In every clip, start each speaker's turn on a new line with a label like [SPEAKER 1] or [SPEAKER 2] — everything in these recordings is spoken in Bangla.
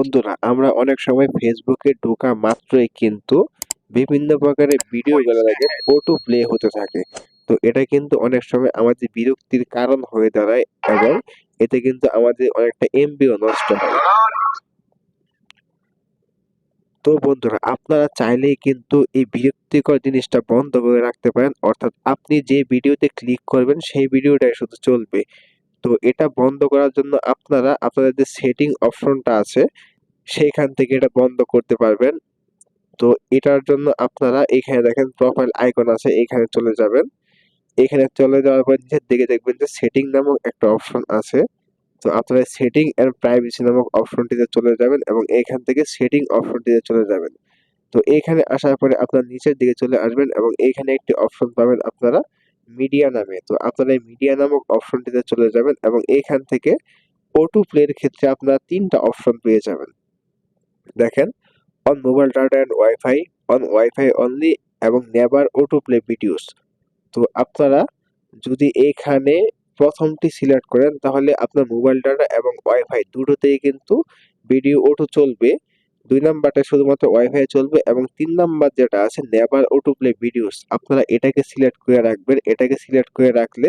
[SPEAKER 1] বন্ধুরা, আমরা অনেক সময় ফেসবুকে ঢোকা মাত্রই কিন্তু বিভিন্ন প্রকারের ভিডিওগুলো লাগে অটো প্লে হতে থাকে। তো এটা কিন্তু অনেক সময় আমাদের বিরক্তির কারণ হয়ে দাঁড়ায় এবং এতে কিন্তু আমাদের অনেকটা এমবিও নষ্ট হয়। তো বন্ধুরা, আপনারা চাইলেই কিন্তু এই বিরক্তিকর জিনিসটা বন্ধ করে রাখতে পারেন, অর্থাৎ আপনি যে ভিডিওতে ক্লিক করবেন সেই ভিডিওটাই শুধু চলবে। তো এটা বন্ধ করার জন্য আপনারা আপনাদের যে সেটিং অপশনটা আছে সেইখান থেকে এটা বন্ধ করতে পারবেন। তো এটার জন্য আপনারা এখানে দেখেন প্রোফাইল আইকন আছে, এখানে চলে যাবেন। এখানে চলে যাওয়ার পর নিচের দিকে দেখবেন যে সেটিং নামক একটা অপশন আছে। তো আপনারা সেটিং এন্ড প্রাইভেসি নামক অপশনটিতে চলে যাবেন এবং এখান থেকে সেটিং অপশনটিতে চলে যাবেন। তো এইখানে আসার পরে আপনার নিচের দিকে চলে আসবেন এবং এইখানে একটি অপশন পাবেন আপনারা মিডিয়া নামে। তো আপনারা এই মিডিয়া নামক অপশনটিতে চলে যাবেন এবং এইখান থেকে অটো প্লে এর ক্ষেত্রে আপনারা ৩ টা অপশন পেয়ে যাবেন। দেখেন, on mobile data and wifi, on wifi only এবং নেভার অটো প্লে ভিডিওস। তো আপনারা যদি এইখানে প্রথমটি সিলেক্ট করেন তাহলে আপনার মোবাইল ডাটা এবং ওয়াইফাই দুটোতেই কিন্তু ভিডিও অটো চলবে। ২ নাম্বারটা শুধুমাত্র ওয়াইফাই চলবে এবং ৩ নাম্বার যেটা আছে নেভার অটো প্লে ভিডিওস, আপনারা এটাকে সিলেক্ট করে রাখবেন। এটাকে সিলেক্ট করে রাখলে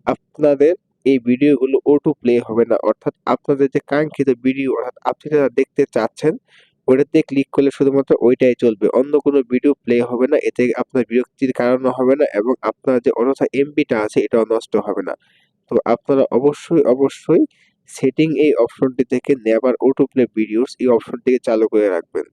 [SPEAKER 1] আপনাদের এই ভিডিওগুলো অটো প্লে হবে না। অর্থাৎ আপনাদের যে কাঙ্ক্ষিত ভিডিও, অর্থাৎ আপনি যেটা দেখতে চাচ্ছেন ওটাতে ক্লিক করলে শুধুমাত্র ওইটাই চলবে। অন্য কোনো ভিডিও প্লে হবে না। এতে আপনার বিরক্তির কারণও হবে না এবং আপনার যে অযথা এমবিটা আছে এটাও নষ্ট হবে না। তো আপনারা অবশ্যই সেটিং এই অপশনটি থেকে নেভার অটো প্লে ভিডিওস এই অপশনটিকে চালু করে রাখবেন।